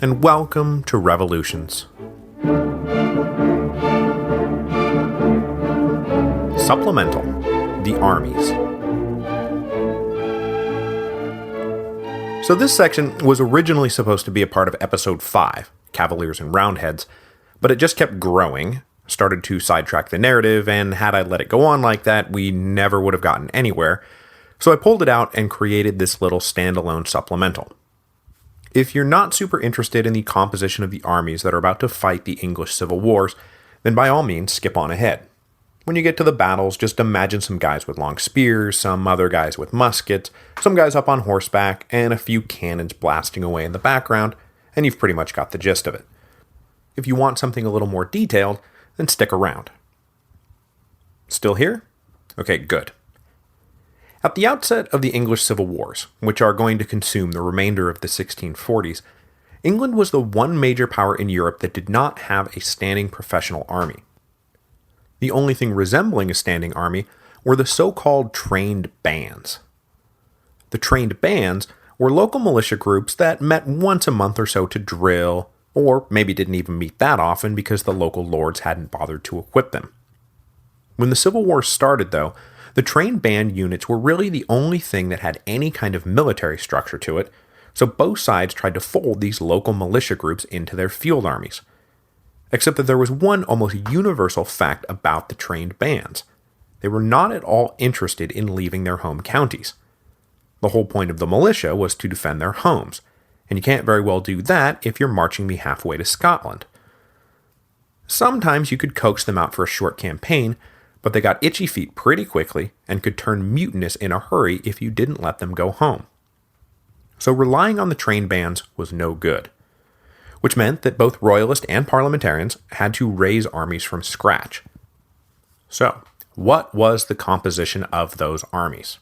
and welcome to Revolutions. Supplemental: The Armies. So this section was originally supposed to be a part of Episode 5, Cavaliers and Roundheads, but it just kept growing, started to sidetrack the narrative, and had I let it go on like that, we never would have gotten anywhere, so I pulled it out and created this little standalone supplemental. If you're not super interested in the composition of the armies that are about to fight the English Civil Wars, then by all means skip on ahead. When you get to the battles, just imagine some guys with long spears, some other guys with muskets, some guys up on horseback, and a few cannons blasting away in the background, and you've pretty much got the gist of it. If you want something a little more detailed, then stick around. Still here? Okay, good. At the outset of the English Civil Wars, which are going to consume the remainder of the 1640s, England was the one major power in Europe that did not have a standing professional army. The only thing resembling a standing army were the so-called trained bands. The trained bands were local militia groups that met once a month or so to drill, or maybe didn't even meet that often because the local lords hadn't bothered to equip them. When the Civil War started, though, the trained band units were really the only thing that had any kind of military structure to it, so both sides tried to fold these local militia groups into their field armies. Except that there was one almost universal fact about the trained bands. They were not at all interested in leaving their home counties. The whole point of the militia was to defend their homes, and you can't very well do that if you're marching me halfway to Scotland. Sometimes you could coax them out for a short campaign, but they got itchy feet pretty quickly and could turn mutinous in a hurry if you didn't let them go home. So relying on the trained bands was no good, which meant that both royalist and parliamentarians had to raise armies from scratch. So, what was the composition of those armies?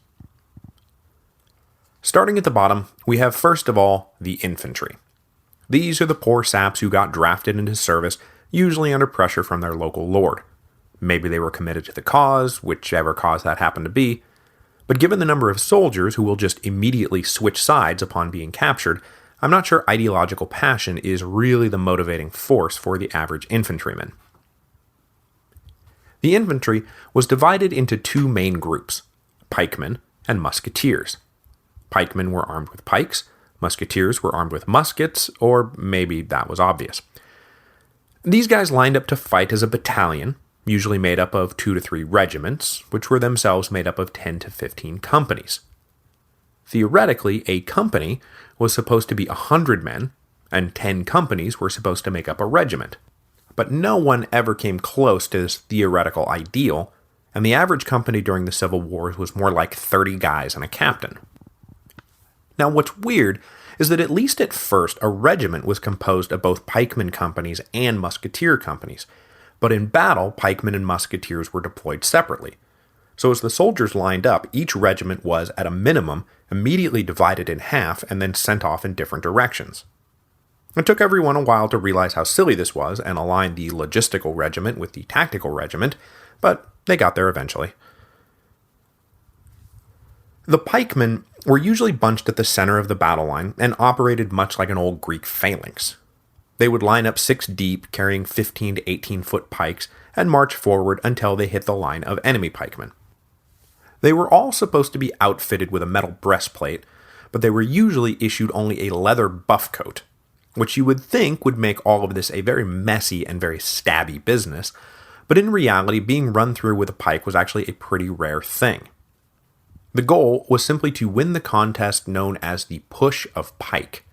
Starting at the bottom, we have first of all the infantry. These are the poor saps who got drafted into service, usually under pressure from their local lord. Maybe they were committed to the cause, whichever cause that happened to be, but given the number of soldiers who will just immediately switch sides upon being captured, I'm not sure ideological passion is really the motivating force for the average infantryman. The infantry was divided into two main groups, pikemen and musketeers. Pikemen were armed with pikes, musketeers were armed with muskets, or maybe that was obvious. These guys lined up to fight as a battalion, usually made up of 2 to 3 regiments, which were themselves made up of 10 to 15 companies. Theoretically, a company was supposed to be 100 men, and 10 companies were supposed to make up a regiment. But no one ever came close to this theoretical ideal, and the average company during the Civil Wars was more like 30 guys and a captain. Now what's weird is that at least at first a regiment was composed of both pikeman companies and musketeer companies, but in battle pikemen and musketeers were deployed separately. So as the soldiers lined up, each regiment was, at a minimum, immediately divided in half and then sent off in different directions. It took everyone a while to realize how silly this was and align the logistical regiment with the tactical regiment, but they got there eventually. The pikemen were usually bunched at the center of the battle line and operated much like an old Greek phalanx. They would line up 6 deep, carrying 15 to 18-foot pikes, and march forward until they hit the line of enemy pikemen. They were all supposed to be outfitted with a metal breastplate, but they were usually issued only a leather buff coat, which you would think would make all of this a very messy and very stabby business, but in reality being run through with a pike was actually a pretty rare thing. The goal was simply to win the contest known as the push of pike,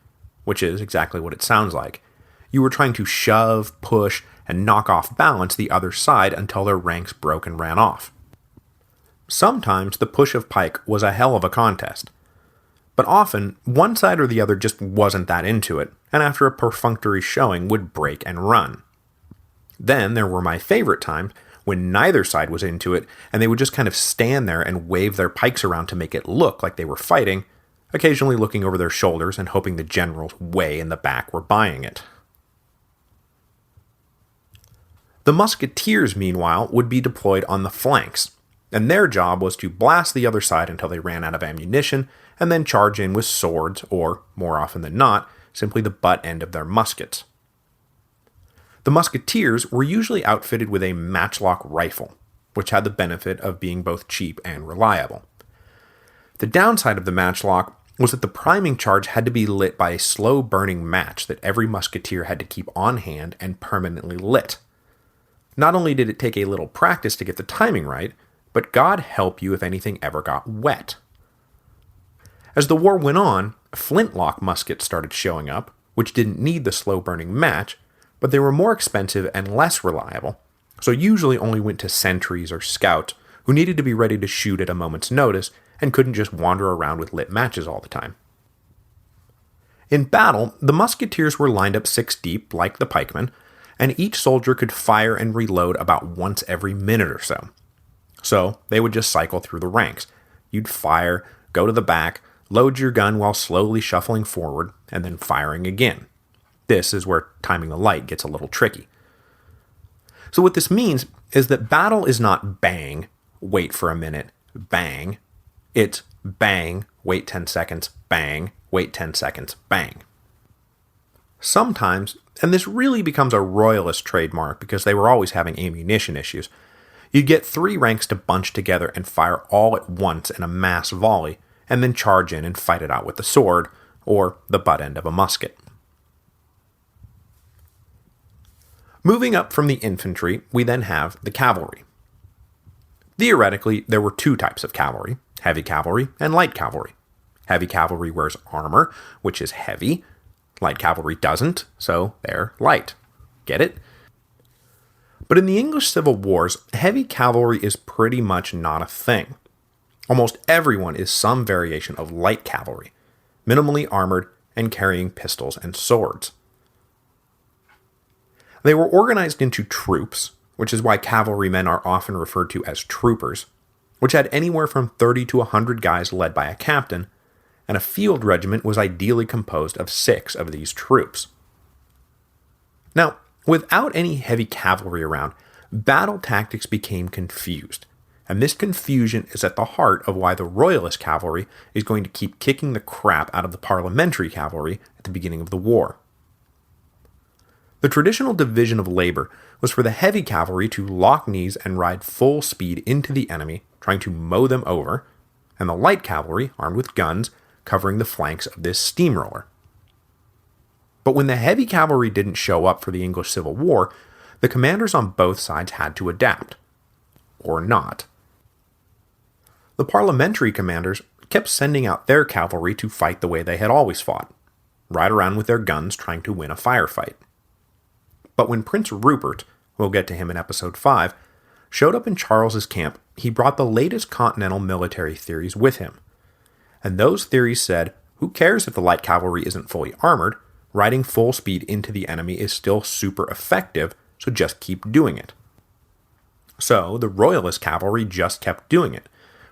which is exactly what it sounds like. You were trying to shove, push, and knock off balance the other side until their ranks broke and ran off. Sometimes the push of pike was a hell of a contest, but often one side or the other just wasn't that into it, and after a perfunctory showing would break and run. Then there were my favorite times when neither side was into it, and they would just kind of stand there and wave their pikes around to make it look like they were fighting, occasionally looking over their shoulders and hoping the generals way in the back were buying it. The musketeers, meanwhile, would be deployed on the flanks, and their job was to blast the other side until they ran out of ammunition, and then charge in with swords, or, more often than not, simply the butt end of their muskets. The musketeers were usually outfitted with a matchlock rifle, which had the benefit of being both cheap and reliable. The downside of the matchlock was that the priming charge had to be lit by a slow-burning match that every musketeer had to keep on hand and permanently lit. Not only did it take a little practice to get the timing right, but God help you if anything ever got wet. As the war went on, flintlock muskets started showing up, which didn't need the slow-burning match, but they were more expensive and less reliable, so usually only went to sentries or scouts who needed to be ready to shoot at a moment's notice and couldn't just wander around with lit matches all the time. In battle, the musketeers were lined up 6 deep, like the pikemen, and each soldier could fire and reload about once every minute or so. So they would just cycle through the ranks. You'd fire, go to the back, load your gun while slowly shuffling forward, and then firing again. This is where timing the light gets a little tricky. So what this means is that battle is not bang, wait for a minute, bang. It's bang, wait 10 seconds, bang, wait 10 seconds, bang. Sometimes, and this really becomes a royalist trademark because they were always having ammunition issues, you'd get 3 ranks to bunch together and fire all at once in a mass volley, and then charge in and fight it out with the sword, or the butt end of a musket. Moving up from the infantry, we then have the cavalry. Theoretically, there were 2 types of cavalry, heavy cavalry and light cavalry. Heavy cavalry wears armor, which is heavy. Light cavalry doesn't, so they're light. Get it? But in the English Civil Wars, heavy cavalry is pretty much not a thing. Almost everyone is some variation of light cavalry, minimally armored and carrying pistols and swords. They were organized into troops, which is why cavalrymen are often referred to as troopers, which had anywhere from 30 to 100 guys led by a captain, and a field regiment was ideally composed of 6 of these troops. Now, without any heavy cavalry around, battle tactics became confused, and this confusion is at the heart of why the Royalist cavalry is going to keep kicking the crap out of the parliamentary cavalry at the beginning of the war. The traditional division of labor was for the heavy cavalry to lock knees and ride full speed into the enemy, trying to mow them over, and the light cavalry, armed with guns, covering the flanks of this steamroller. But when the heavy cavalry didn't show up for the English Civil War, the commanders on both sides had to adapt. Or not. The parliamentary commanders kept sending out their cavalry to fight the way they had always fought, ride around with their guns trying to win a firefight. But when Prince Rupert, we'll get to him in episode 5, showed up in Charles's camp, he brought the latest continental military theories with him. And those theories said, who cares if the light cavalry isn't fully armored, riding full speed into the enemy is still super effective, so just keep doing it. So the Royalist cavalry just kept doing it,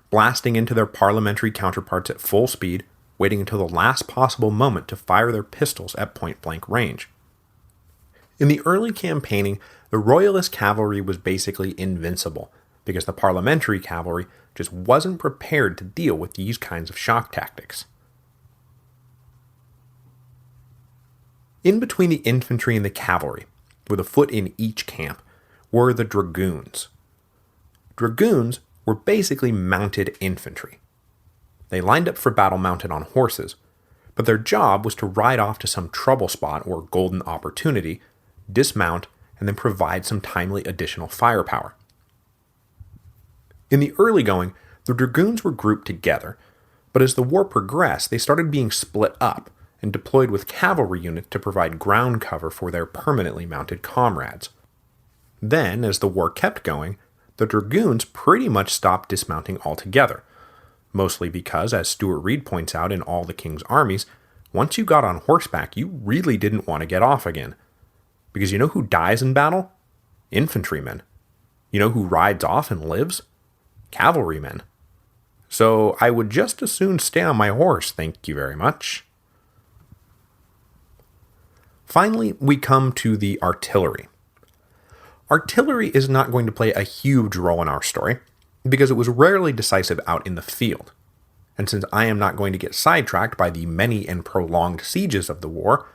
blasting into their parliamentary counterparts at full speed, waiting until the last possible moment to fire their pistols at point-blank range. In the early campaigning, the Royalist cavalry was basically invincible, because the parliamentary cavalry just wasn't prepared to deal with these kinds of shock tactics. In between the infantry and the cavalry, with a foot in each camp, were the dragoons. Dragoons were basically mounted infantry. They lined up for battle mounted on horses, but their job was to ride off to some trouble spot or golden opportunity, dismount, and then provide some timely additional firepower. In the early going, the dragoons were grouped together, but as the war progressed, they started being split up and deployed with cavalry units to provide ground cover for their permanently mounted comrades. Then, as the war kept going, the dragoons pretty much stopped dismounting altogether, mostly because, as Stuart Reed points out in All the King's Armies, once you got on horseback, you really didn't want to get off again. Because you know who dies in battle? Infantrymen. You know who rides off and lives? Cavalrymen. So I would just as soon stay on my horse, thank you very much. Finally, we come to the artillery. Artillery is not going to play a huge role in our story, because it was rarely decisive out in the field. and since I am not going to get sidetracked by the many and prolonged sieges of the war,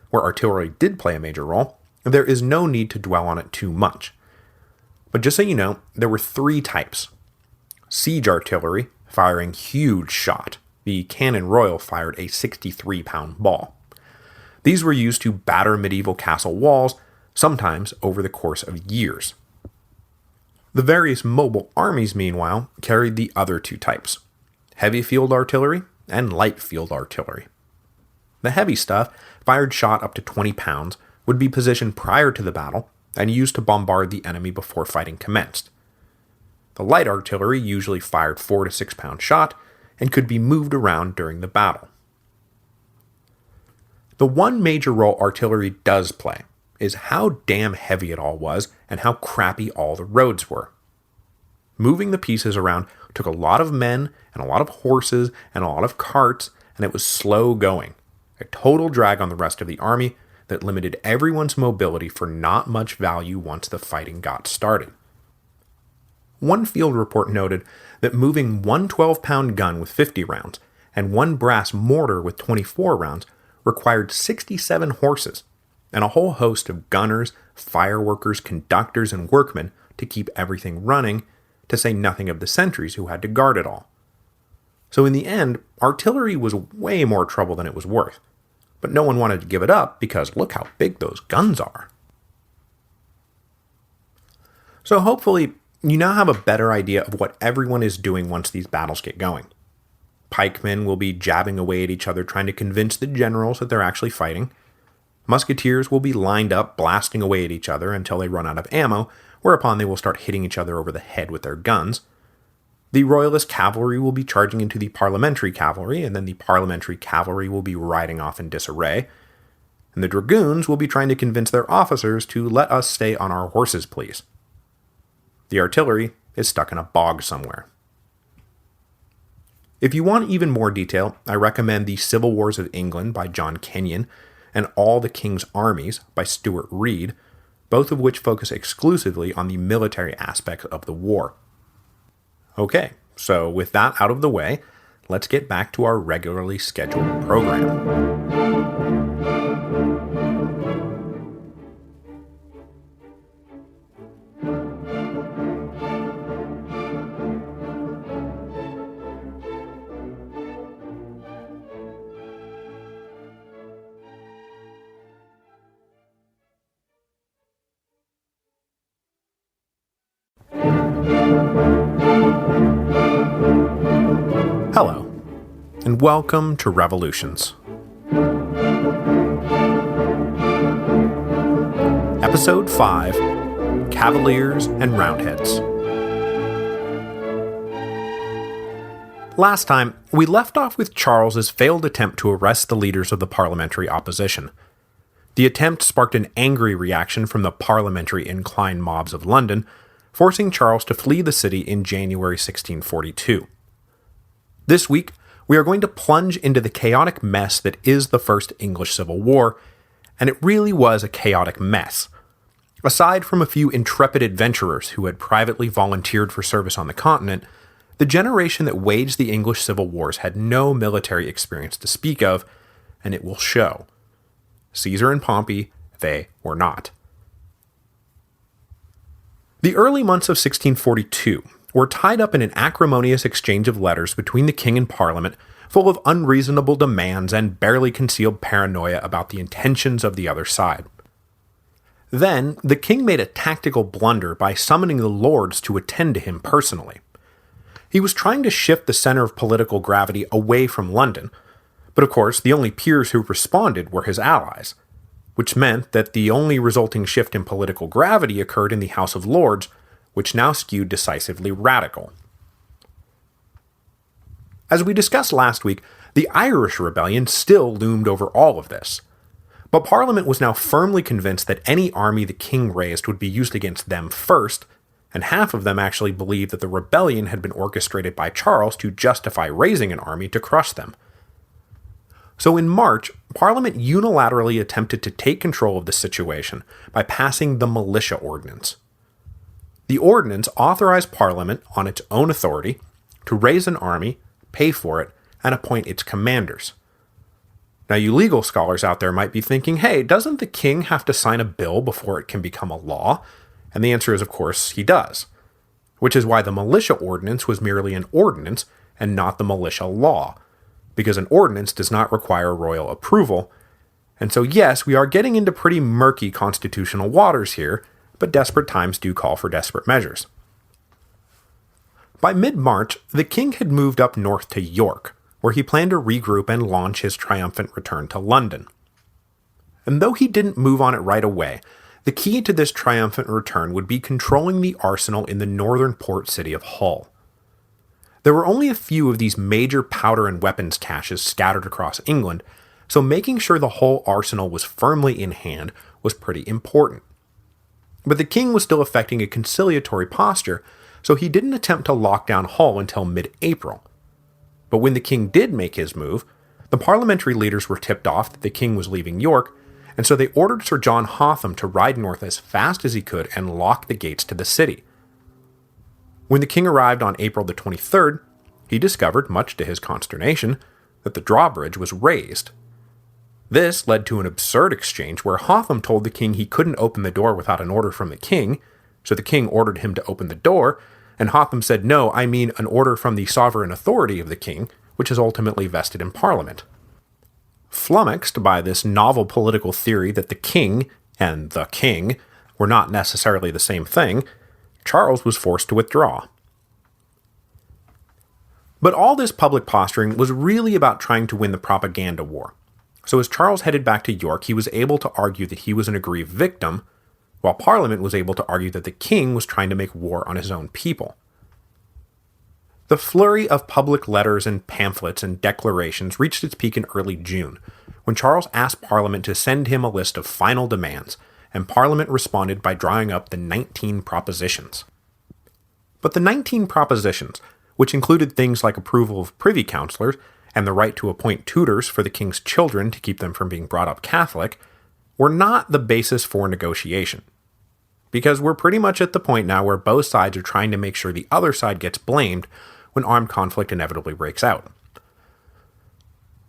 where artillery did play a major role, there is no need to dwell on it too much. But just so you know, there were 3 types. Siege artillery, firing huge shot. The Cannon Royal fired a 63-pound ball. These were used to batter medieval castle walls, sometimes over the course of years. The various mobile armies, meanwhile, carried the other 2 types, heavy field artillery and light field artillery. The heavy stuff, fired shot up to 20 pounds, would be positioned prior to the battle and used to bombard the enemy before fighting commenced. The light artillery usually fired 4 to 6 pound shot and could be moved around during the battle. The one major role artillery does play is how damn heavy it all was and how crappy all the roads were. Moving the pieces around took a lot of men and a lot of horses and a lot of carts, and it was slow going, a total drag on the rest of the army that limited everyone's mobility for not much value once the fighting got started. One field report noted that moving one 12-pound gun with 50 rounds and one brass mortar with 24 rounds required 67 horses and a whole host of gunners, fireworkers, conductors, and workmen to keep everything running, to say nothing of the sentries who had to guard it all. So in the end, artillery was way more trouble than it was worth, but no one wanted to give it up because look how big those guns are. So hopefully, you now have a better idea of what everyone is doing once these battles get going. Pikemen will be jabbing away at each other trying to convince the generals that they're actually fighting. Musketeers will be lined up blasting away at each other until they run out of ammo, whereupon they will start hitting each other over the head with their guns. The Royalist cavalry will be charging into the parliamentary cavalry, and then the parliamentary cavalry will be riding off in disarray. And the dragoons will be trying to convince their officers to let us stay on our horses, please. The artillery is stuck in a bog somewhere. If you want even more detail, I recommend The Civil Wars of England by John Kenyon and All the King's Armies by Stuart Reed, both of which focus exclusively on the military aspects of the war. Okay, so with that out of the way, let's get back to our regularly scheduled program. Hello, and welcome to Revolutions. Episode 5, Cavaliers and Roundheads. Last time, we left off with Charles's failed attempt to arrest the leaders of the parliamentary opposition. The attempt sparked an angry reaction from the parliamentary inclined mobs of London, forcing Charles to flee the city in January 1642. This week, we are going to plunge into the chaotic mess that is the First English Civil War, and it really was a chaotic mess. Aside from a few intrepid adventurers who had privately volunteered for service on the continent, the generation that waged the English Civil Wars had no military experience to speak of, and it will show. Caesar and Pompey, they were not. The early months of 1642 were tied up in an acrimonious exchange of letters between the king and parliament, full of unreasonable demands and barely concealed paranoia about the intentions of the other side. Then, the king made a tactical blunder by summoning the lords to attend to him personally. He was trying to shift the center of political gravity away from London, but of course the only peers who responded were his allies, which meant that the only resulting shift in political gravity occurred in the House of Lords, which now skewed decisively radical. As we discussed last week, the Irish Rebellion still loomed over all of this. But Parliament was now firmly convinced that any army the king raised would be used against them first, and half of them actually believed that the rebellion had been orchestrated by Charles to justify raising an army to crush them. So in March, Parliament unilaterally attempted to take control of the situation by passing the Militia Ordinance. The ordinance authorized Parliament, on its own authority, to raise an army, pay for it, and appoint its commanders. Now, you legal scholars out there might be thinking, hey, doesn't the king have to sign a bill before it can become a law? And the answer is, of course, he does. Which is why the Militia Ordinance was merely an ordinance and not the militia law, because an ordinance does not require royal approval. And so, yes, we are getting into pretty murky constitutional waters here, but desperate times do call for desperate measures. By mid-March, the king had moved up north to York, where he planned to regroup and launch his triumphant return to London. And though he didn't move on it right away, the key to this triumphant return would be controlling the arsenal in the northern port city of Hull. There were only a few of these major powder and weapons caches scattered across England, so making sure the whole arsenal was firmly in hand was pretty important. But the king was still affecting a conciliatory posture, so he didn't attempt to lock down Hull until mid-April. But when the king did make his move, the parliamentary leaders were tipped off that the king was leaving York, and so they ordered Sir John Hotham to ride north as fast as he could and lock the gates to the city. When the king arrived on April the 23rd, he discovered, much to his consternation, that the drawbridge was raised. This led to an absurd exchange where Hotham told the king he couldn't open the door without an order from the king, so the king ordered him to open the door, and Hotham said, "No, I mean an order from the sovereign authority of the king, which is ultimately vested in Parliament." Flummoxed by this novel political theory that the king and the king were not necessarily the same thing, Charles was forced to withdraw. But all this public posturing was really about trying to win the propaganda war. So as Charles headed back to York, he was able to argue that he was an aggrieved victim, while Parliament was able to argue that the king was trying to make war on his own people. The flurry of public letters and pamphlets and declarations reached its peak in early June, when Charles asked Parliament to send him a list of final demands, and Parliament responded by drawing up the 19 propositions. But the 19 propositions, which included things like approval of privy councillors and the right to appoint tutors for the king's children to keep them from being brought up Catholic, were not the basis for negotiation. Because we're pretty much at the point now where both sides are trying to make sure the other side gets blamed when armed conflict inevitably breaks out.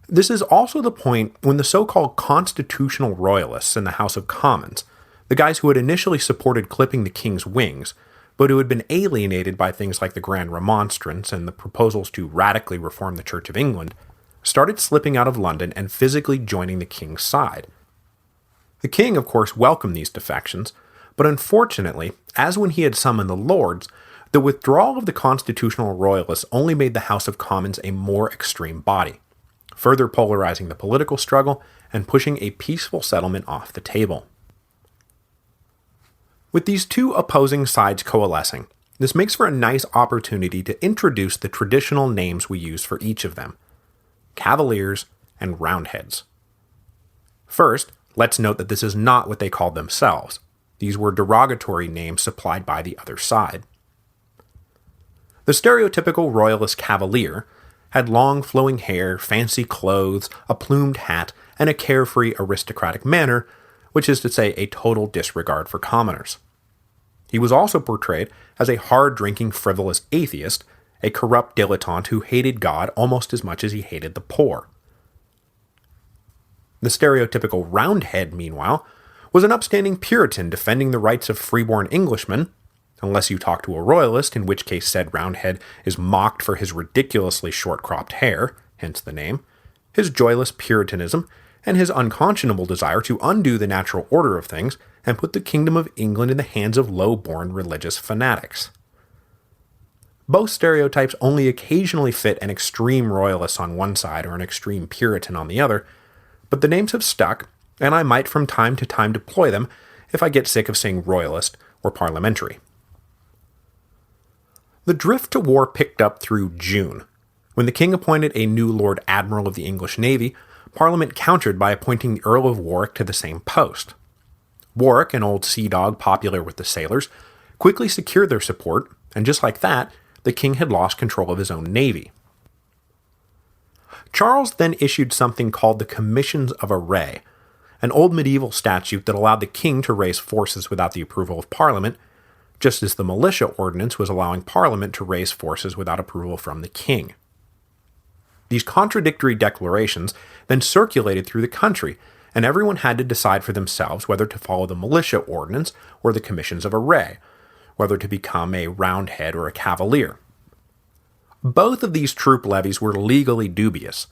This is also the point when the so-called constitutional royalists in the House of Commons, the guys who had initially supported clipping the king's wings, but who had been alienated by things like the Grand Remonstrance and the proposals to radically reform the Church of England, started slipping out of London and physically joining the king's side. The king, of course, welcomed these defections, but unfortunately, as when he had summoned the Lords, the withdrawal of the constitutional royalists only made the House of Commons a more extreme body, further polarizing the political struggle and pushing a peaceful settlement off the table. With these two opposing sides coalescing, this makes for a nice opportunity to introduce the traditional names we use for each of them: Cavaliers and Roundheads. First, let's note that this is not what they called themselves. These were derogatory names supplied by the other side. The stereotypical royalist cavalier had long flowing hair, fancy clothes, a plumed hat, and a carefree aristocratic manner, which is to say a total disregard for commoners. He was also portrayed as a hard-drinking, frivolous atheist, a corrupt dilettante who hated God almost as much as he hated the poor. The stereotypical Roundhead, meanwhile, was an upstanding Puritan defending the rights of freeborn Englishmen, unless you talk to a royalist, in which case said Roundhead is mocked for his ridiculously short-cropped hair, hence the name, his joyless Puritanism, and his unconscionable desire to undo the natural order of things and put the kingdom of England in the hands of low-born religious fanatics. Both stereotypes only occasionally fit an extreme royalist on one side or an extreme Puritan on the other, but the names have stuck, and I might from time to time deploy them if I get sick of saying royalist or parliamentary. The drift to war picked up through June. When the king appointed a new Lord Admiral of the English Navy, Parliament countered by appointing the Earl of Warwick to the same post. Warwick, an old sea dog popular with the sailors, quickly secured their support, and just like that, the king had lost control of his own navy. Charles then issued something called the Commissions of Array, an old medieval statute that allowed the king to raise forces without the approval of Parliament, just as the Militia Ordinance was allowing Parliament to raise forces without approval from the king. These contradictory declarations then circulated through the country, and everyone had to decide for themselves whether to follow the Militia Ordinance or the Commissions of Array, whether to become a Roundhead or a Cavalier. Both of these troop levies were legally dubious,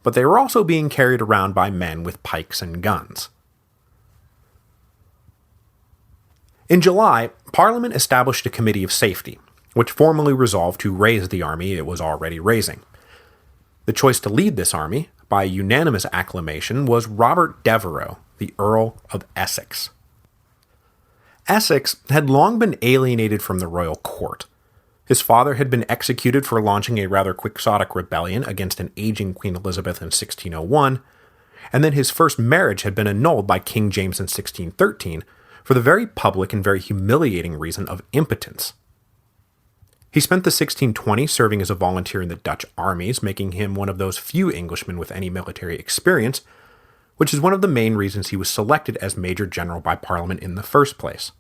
but they were also being carried around by men with pikes and guns. In July, Parliament established a Committee of Safety, which formally resolved to raise the army it was already raising. The choice to lead this army, by unanimous acclamation, was Robert Devereux, the Earl of Essex. Essex had long been alienated from the royal court. His father had been executed for launching a rather quixotic rebellion against an aging Queen Elizabeth in 1601, and then his first marriage had been annulled by King James in 1613 for the very public and very humiliating reason of impotence. He spent the 1620s serving as a volunteer in the Dutch armies, making him one of those few Englishmen with any military experience, which is one of the main reasons he was selected as Major General by Parliament in the first place.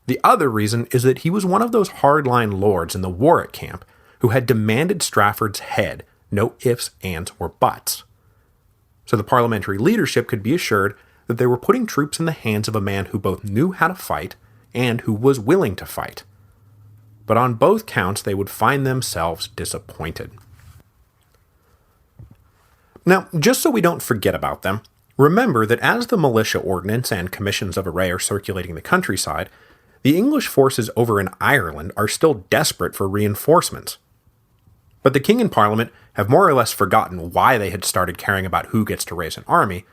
The other reason is that he was one of those hardline lords in the Warwick camp who had demanded Strafford's head, no ifs, ands, or buts. So the parliamentary leadership could be assured that they were putting troops in the hands of a man who both knew how to fight and who was willing to fight. But on both counts, they would find themselves disappointed. Now, just so we don't forget about them, remember that as the Militia Ordinance and Commissions of Array are circulating the countryside, the English forces over in Ireland are still desperate for reinforcements. But the King and Parliament have more or less forgotten why they had started caring about who gets to raise an army.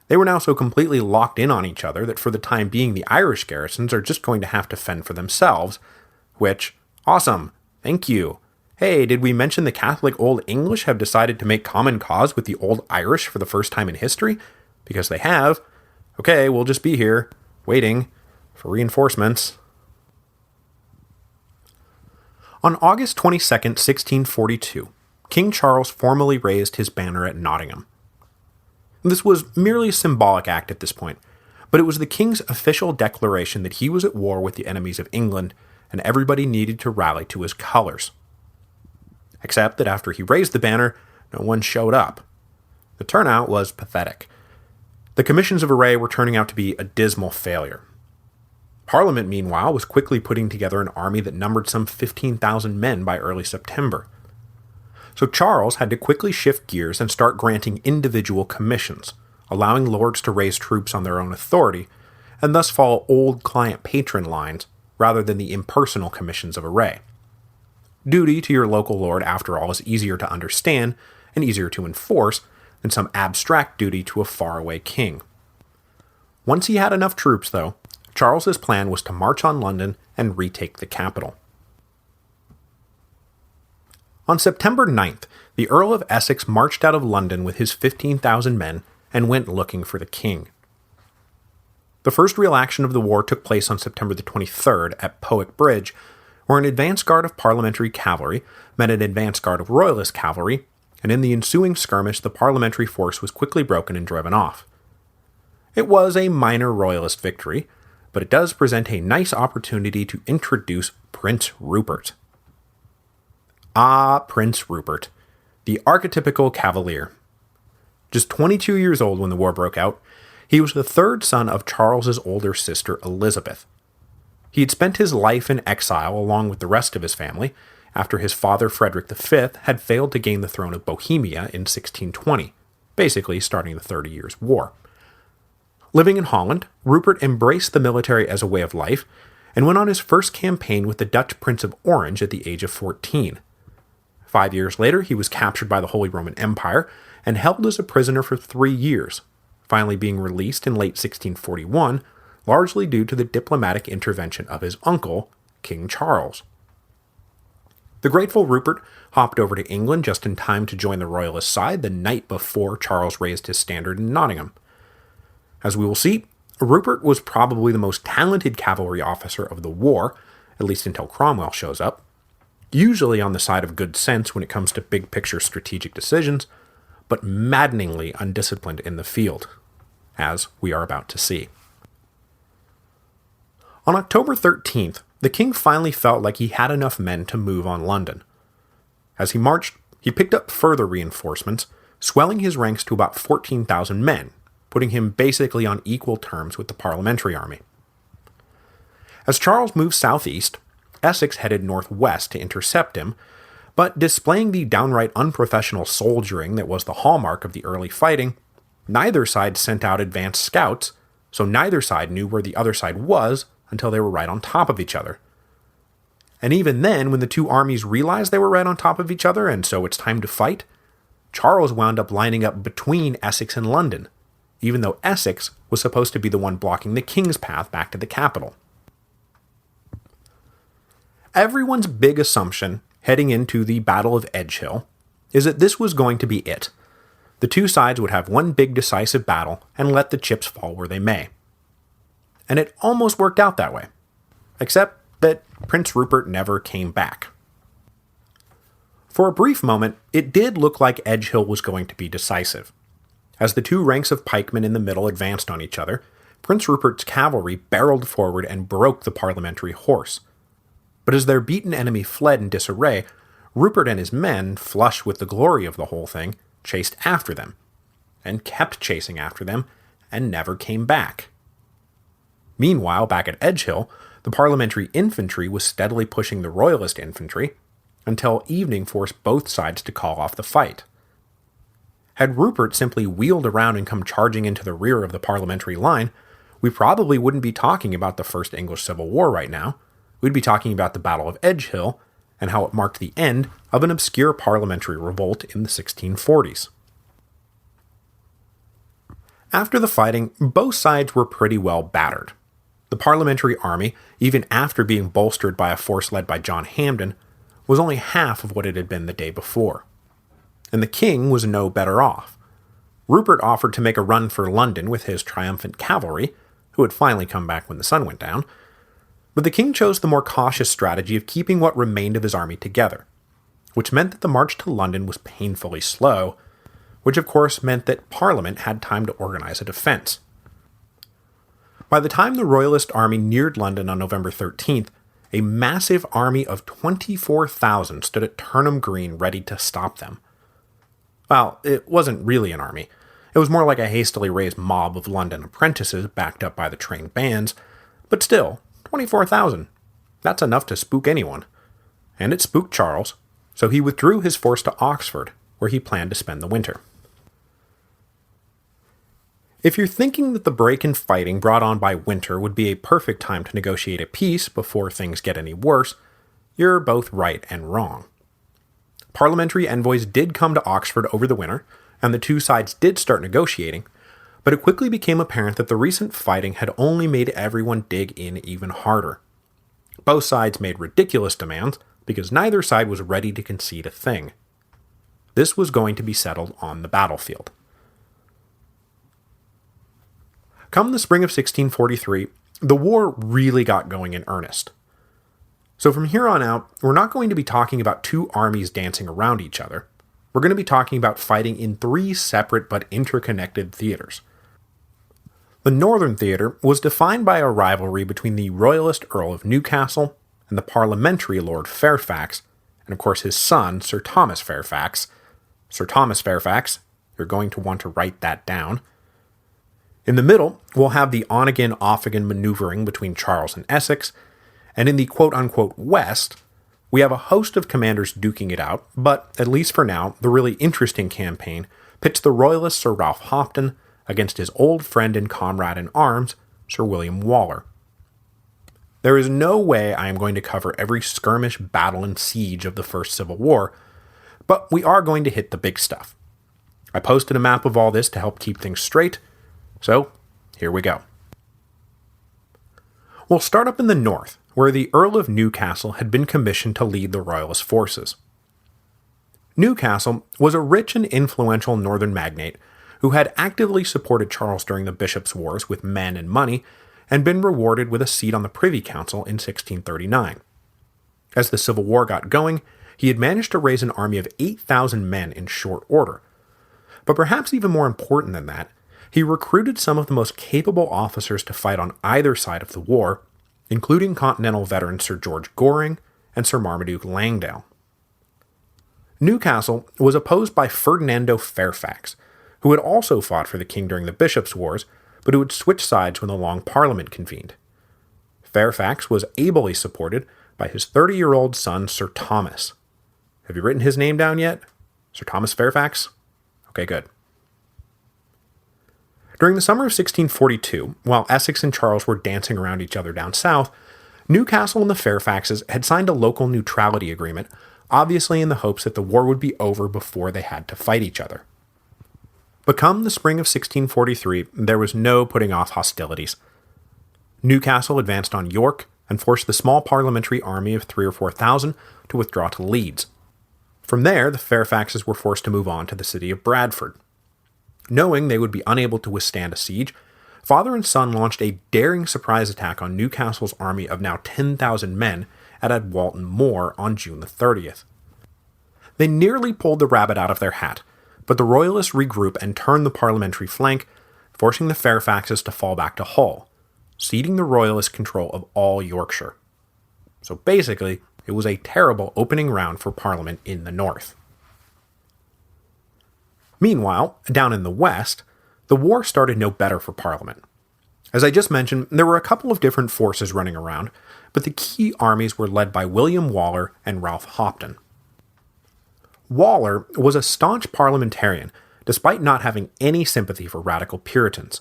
They were now so completely locked in on each other that for the time being the Irish garrisons are just going to have to fend for themselves, which, awesome, thank you. Hey, did we mention the Catholic Old English have decided to make common cause with the Old Irish for the first time in history? Because they have. Okay, we'll just be here, waiting for reinforcements. On August 22, 1642, King Charles formally raised his banner at Nottingham. This was merely a symbolic act at this point, but it was the king's official declaration that he was at war with the enemies of England, and everybody needed to rally to his colors. Except that after he raised the banner, no one showed up. The turnout was pathetic. The Commissions of Array were turning out to be a dismal failure. Parliament, meanwhile, was quickly putting together an army that numbered some 15,000 men by early September. So Charles had to quickly shift gears and start granting individual commissions, allowing lords to raise troops on their own authority, and thus follow old client-patron lines rather than the impersonal Commissions of Array. Duty to your local lord, after all, is easier to understand and easier to enforce than some abstract duty to a faraway king. Once he had enough troops, though, Charles's plan was to march on London and retake the capital. On September 9th, the Earl of Essex marched out of London with his 15,000 men and went looking for the king. The first real action of the war took place on September the 23rd at Powick Bridge, where an advance guard of parliamentary cavalry met an advance guard of royalist cavalry, and in the ensuing skirmish the parliamentary force was quickly broken and driven off. It was a minor royalist victory, but it does present a nice opportunity to introduce Prince Rupert. Ah, Prince Rupert, the archetypical cavalier. Just 22 years old when the war broke out, he was the third son of Charles's older sister Elizabeth. He had spent his life in exile along with the rest of his family after his father Frederick V had failed to gain the throne of Bohemia in 1620, basically starting the 30 Years' War. Living in Holland, Rupert embraced the military as a way of life and went on his first campaign with the Dutch Prince of Orange at the age of 14. 5 years later, he was captured by the Holy Roman Empire and held as a prisoner for 3 years, finally being released in late 1641, largely due to the diplomatic intervention of his uncle, King Charles. The grateful Rupert hopped over to England just in time to join the royalist side the night before Charles raised his standard in Nottingham. As we will see, Rupert was probably the most talented cavalry officer of the war, at least until Cromwell shows up, usually on the side of good sense when it comes to big-picture strategic decisions, but maddeningly undisciplined in the field, as we are about to see. On October 13th, the king finally felt like he had enough men to move on London. As he marched, He picked up further reinforcements, swelling his ranks to about 14,000 men, putting him basically on equal terms with the Parliamentary army. As Charles moved southeast, Essex headed northwest to intercept him, but displaying the downright unprofessional soldiering that was the hallmark of the early fighting, neither side sent out advanced scouts, so neither side knew where the other side was until they were right on top of each other. And even then, when the two armies realized they were right on top of each other and so it's time to fight, Charles wound up lining up between Essex and London, even though Essex was supposed to be the one blocking the king's path back to the capital. Everyone's big assumption heading into the Battle of Edgehill is that this was going to be it. The two sides would have one big decisive battle and let the chips fall where they may. And it almost worked out that way, except that Prince Rupert never came back. For a brief moment, it did look like Edgehill was going to be decisive. As the two ranks of pikemen in the middle advanced on each other, Prince Rupert's cavalry barreled forward and broke the Parliamentary horse. But as their beaten enemy fled in disarray, Rupert and his men, flush with the glory of the whole thing, chased after them, and kept chasing after them, and never came back. Meanwhile, back at Edgehill, the Parliamentary infantry was steadily pushing the Royalist infantry, until evening forced both sides to call off the fight. Had Rupert simply wheeled around and come charging into the rear of the Parliamentary line, we probably wouldn't be talking about the First English Civil War right now. We'd be talking about the Battle of Edgehill, and how it marked the end of an obscure parliamentary revolt in the 1640s. After the fighting, both sides were pretty well battered. The Parliamentary army, even after being bolstered by a force led by John Hampden, was only half of what it had been the day before. And the king was no better off. Rupert offered to make a run for London with his triumphant cavalry, who had finally come back when the sun went down, but the king chose the more cautious strategy of keeping what remained of his army together, which meant that the march to London was painfully slow, which of course meant that Parliament had time to organize a defense. By the time the Royalist army neared London on November 13th, a massive army of 24,000 stood at Turnham Green ready to stop them. Well, it wasn't really an army. It was more like a hastily raised mob of London apprentices backed up by the trained bands, but still, 24,000. That's enough to spook anyone. And it spooked Charles, so he withdrew his force to Oxford, where he planned to spend the winter. If you're thinking that the break in fighting brought on by winter would be a perfect time to negotiate a peace before things get any worse, you're both right and wrong. Parliamentary envoys did come to Oxford over the winter, and the two sides did start negotiating, but it quickly became apparent that the recent fighting had only made everyone dig in even harder. Both sides made ridiculous demands, because neither side was ready to concede a thing. This was going to be settled on the battlefield. Come the spring of 1643, the war really got going in earnest. So from here on out, we're not going to be talking about two armies dancing around each other. We're going to be talking about fighting in three separate but interconnected theaters. The Northern Theatre was defined by a rivalry between the Royalist Earl of Newcastle and the Parliamentary Lord Fairfax, and of course his son, Sir Thomas Fairfax. Sir Thomas Fairfax, you're going to want to write that down. In the middle, we'll have the on-again, off-again maneuvering between Charles and Essex, and in the quote-unquote West, we have a host of commanders duking it out, but at least for now, the really interesting campaign pits the Royalist Sir Ralph Hopton against his old friend and comrade in arms, Sir William Waller. There is no way I am going to cover every skirmish, battle, and siege of the First Civil War, but we are going to hit the big stuff. I posted a map of all this to help keep things straight, so here we go. We'll start up in the north, where the Earl of Newcastle had been commissioned to lead the Royalist forces. Newcastle was a rich and influential northern magnate who had actively supported Charles during the Bishops' Wars with men and money, and been rewarded with a seat on the Privy Council in 1639. As the Civil War got going, he had managed to raise an army of 8,000 men in short order. But perhaps even more important than that, he recruited some of the most capable officers to fight on either side of the war, including Continental veteran Sir George Goring and Sir Marmaduke Langdale. Newcastle was opposed by Ferdinando Fairfax, who had also fought for the king during the Bishops' Wars, but who had switched sides when the Long Parliament convened. Fairfax was ably supported by his 30-year-old son, Sir Thomas. Have you written his name down yet? Sir Thomas Fairfax? Okay, good. During the summer of 1642, while Essex and Charles were dancing around each other down south, Newcastle and the Fairfaxes had signed a local neutrality agreement, obviously in the hopes that the war would be over before they had to fight each other. But come the spring of 1643, there was no putting off hostilities. Newcastle advanced on York and forced the small parliamentary army of 3,000 or 4,000 to withdraw to Leeds. From there, the Fairfaxes were forced to move on to the city of Bradford. Knowing they would be unable to withstand a siege, father and son launched a daring surprise attack on Newcastle's army of now 10,000 men at Walton Moor on June the 30th. They nearly pulled the rabbit out of their hat, but the Royalists regroup and turn the parliamentary flank, forcing the Fairfaxes to fall back to Hull, ceding the Royalist control of all Yorkshire. So basically, it was a terrible opening round for Parliament in the north. Meanwhile, down in the west, the war started no better for Parliament. As I just mentioned, there were a couple of different forces running around, but the key armies were led by William Waller and Ralph Hopton. Waller was a staunch parliamentarian, despite not having any sympathy for radical Puritans.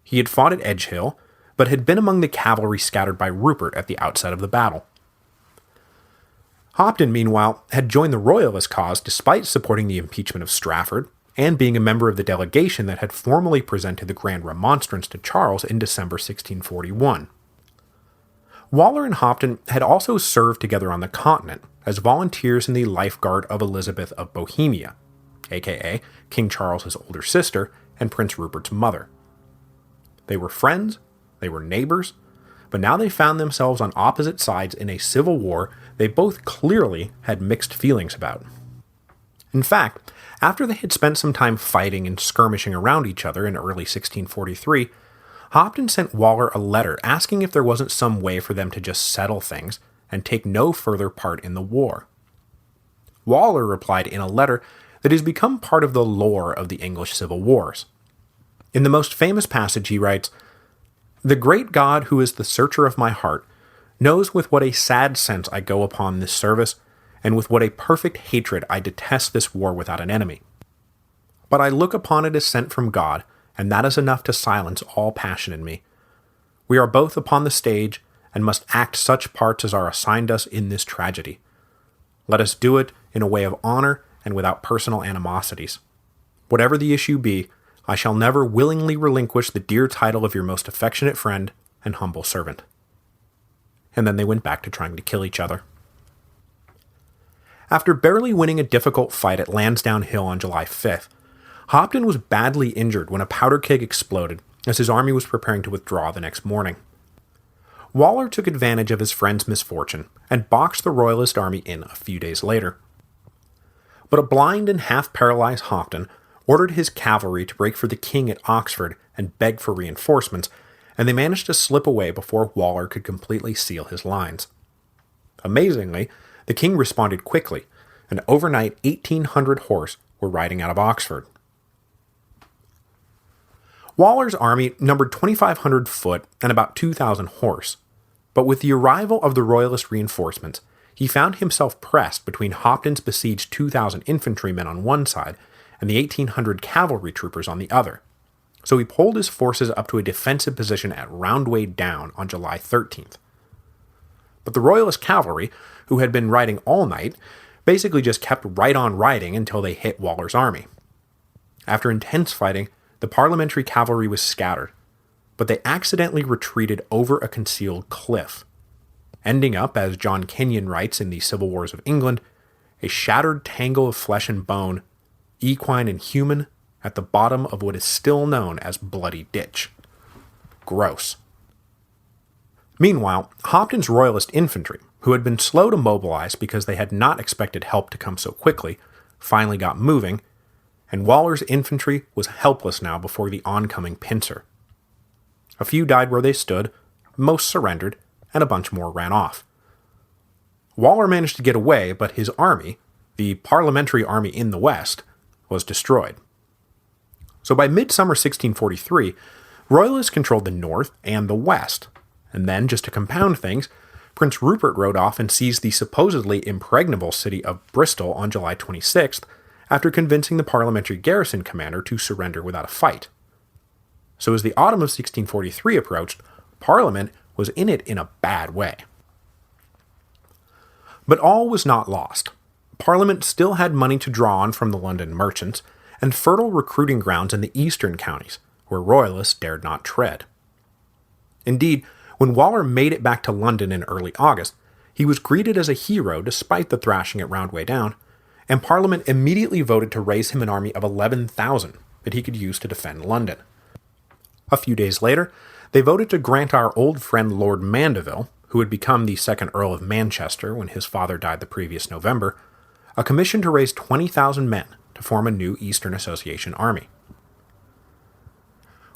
He had fought at Edgehill, but had been among the cavalry scattered by Rupert at the outset of the battle. Hopton, meanwhile, had joined the Royalist cause despite supporting the impeachment of Strafford, and being a member of the delegation that had formally presented the Grand Remonstrance to Charles in December 1641. Waller and Hopton had also served together on the continent as volunteers in the Life Guard of Elizabeth of Bohemia, aka King Charles's older sister and Prince Rupert's mother. They were friends, they were neighbors, but now they found themselves on opposite sides in a civil war they both clearly had mixed feelings about. In fact, after they had spent some time fighting and skirmishing around each other in early 1643, Hopton sent Waller a letter asking if there wasn't some way for them to just settle things and take no further part in the war. Waller replied in a letter that has become part of the lore of the English Civil Wars. In the most famous passage he writes, "The great God who is the searcher of my heart knows with what a sad sense I go upon this service, and with what a perfect hatred I detest this war without an enemy. But I look upon it as sent from God, and that is enough to silence all passion in me. We are both upon the stage, and must act such parts as are assigned us in this tragedy. Let us do it in a way of honor and without personal animosities. Whatever the issue be, I shall never willingly relinquish the dear title of your most affectionate friend and humble servant." And then they went back to trying to kill each other. After barely winning a difficult fight at Lansdowne Hill on July 5th, Hopton was badly injured when a powder keg exploded as his army was preparing to withdraw the next morning. Waller took advantage of his friend's misfortune and boxed the Royalist army in a few days later. But a blind and half-paralyzed Hopton ordered his cavalry to break for the king at Oxford and beg for reinforcements, and they managed to slip away before Waller could completely seal his lines. Amazingly, the king responded quickly, and overnight 1,800 horse were riding out of Oxford. Waller's army numbered 2,500 foot and about 2,000 horse, but with the arrival of the Royalist reinforcements, he found himself pressed between Hopton's besieged 2,000 infantrymen on one side and the 1,800 cavalry troopers on the other, so he pulled his forces up to a defensive position at Roundway Down on July 13th. But the Royalist cavalry, who had been riding all night, basically just kept right on riding until they hit Waller's army. After intense fighting, the parliamentary cavalry was scattered, but they accidentally retreated over a concealed cliff, ending up, as John Kenyon writes in the Civil Wars of England, a shattered tangle of flesh and bone, equine and human, at the bottom of what is still known as Bloody Ditch. Gross. Meanwhile, Hopton's Royalist infantry, who had been slow to mobilize because they had not expected help to come so quickly, finally got moving, and Waller's infantry was helpless now before the oncoming pincer. A few died where they stood, most surrendered, and a bunch more ran off. Waller managed to get away, but his army, the parliamentary army in the west was destroyed. So by midsummer 1643, Royalists controlled the north and the west, and then, just to compound things, Prince Rupert rode off and seized the supposedly impregnable city of Bristol on July 26th, after convincing the parliamentary garrison commander to surrender without a fight. So as the autumn of 1643 approached, Parliament was in it in a bad way. But all was not lost. Parliament still had money to draw on from the London merchants, and fertile recruiting grounds in the eastern counties, where Royalists dared not tread. Indeed, when Waller made it back to London in early August, he was greeted as a hero despite the thrashing at Roundway Down, and Parliament immediately voted to raise him an army of 11,000 that he could use to defend London. A few days later, they voted to grant our old friend Lord Mandeville, who had become the second Earl of Manchester when his father died the previous November, a commission to raise 20,000 men to form a new Eastern Association army.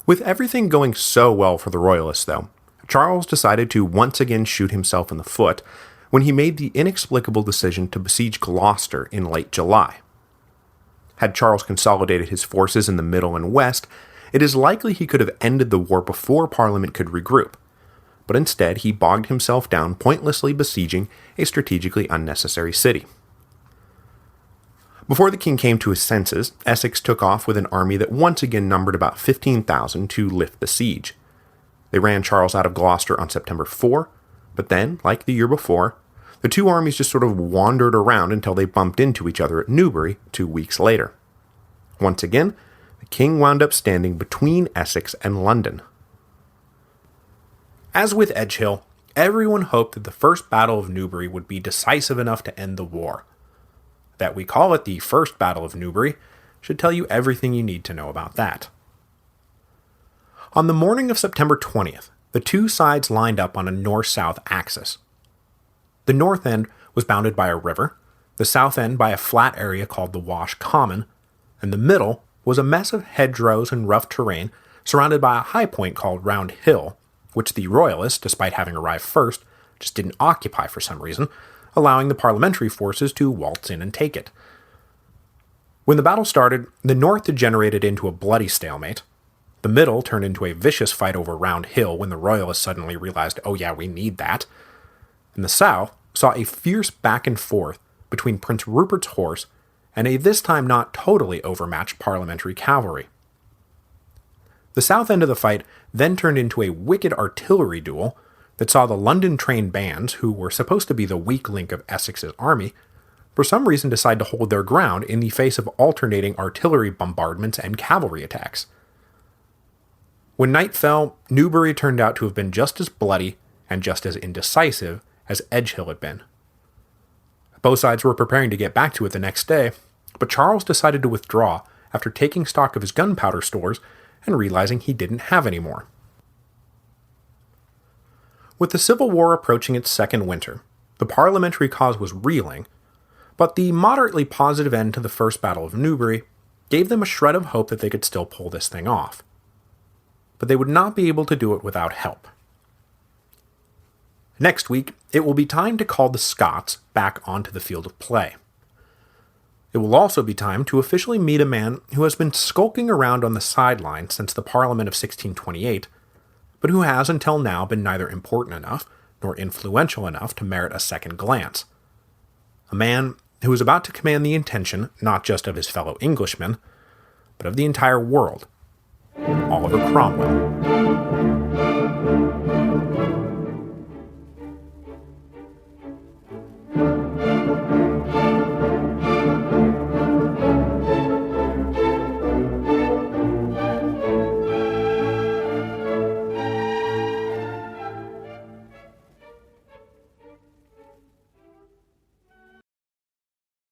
With everything going so well for the Royalists, though, Charles decided to once again shoot himself in the foot when he made the inexplicable decision to besiege Gloucester in late July. Had Charles consolidated his forces in the middle and west, it is likely he could have ended the war before Parliament could regroup, but instead he bogged himself down pointlessly besieging a strategically unnecessary city. Before the king came to his senses, Essex took off with an army that once again numbered about 15,000 to lift the siege. They ran Charles out of Gloucester on September 4, but then, like the year before, the two armies just sort of wandered around until they bumped into each other at Newbury 2 weeks later. Once again, the king wound up standing between Essex and London. As with Edgehill, everyone hoped that the First Battle of Newbury would be decisive enough to end the war. That we call it the First Battle of Newbury should tell you everything you need to know about that. On the morning of September 20th, the two sides lined up on a north-south axis. The north end was bounded by a river, the south end by a flat area called the Wash Common, and the middle was a mess of hedgerows and rough terrain surrounded by a high point called Round Hill, which the Royalists, despite having arrived first, just didn't occupy for some reason, allowing the parliamentary forces to waltz in and take it. When the battle started, the north degenerated into a bloody stalemate. The middle turned into a vicious fight over Round Hill when the Royalists suddenly realized, oh yeah, we need that. And the south saw a fierce back and forth between Prince Rupert's horse and a this time not totally overmatched parliamentary cavalry. The south end of the fight then turned into a wicked artillery duel that saw the London-trained bands, who were supposed to be the weak link of Essex's army, for some reason decide to hold their ground in the face of alternating artillery bombardments and cavalry attacks. When night fell, Newbury turned out to have been just as bloody and just as indecisive as Edgehill had been. Both sides were preparing to get back to it the next day, but Charles decided to withdraw after taking stock of his gunpowder stores and realizing he didn't have any more. With the Civil War approaching its second winter, the parliamentary cause was reeling, but the moderately positive end to the First Battle of Newbury gave them a shred of hope that they could still pull this thing off. But they would not be able to do it without help. Next week, it will be time to call the Scots back onto the field of play. It will also be time to officially meet a man who has been skulking around on the sidelines since the Parliament of 1628, but who has until now been neither important enough nor influential enough to merit a second glance. A man who is about to command the attention not just of his fellow Englishmen, but of the entire world. Oliver Cromwell.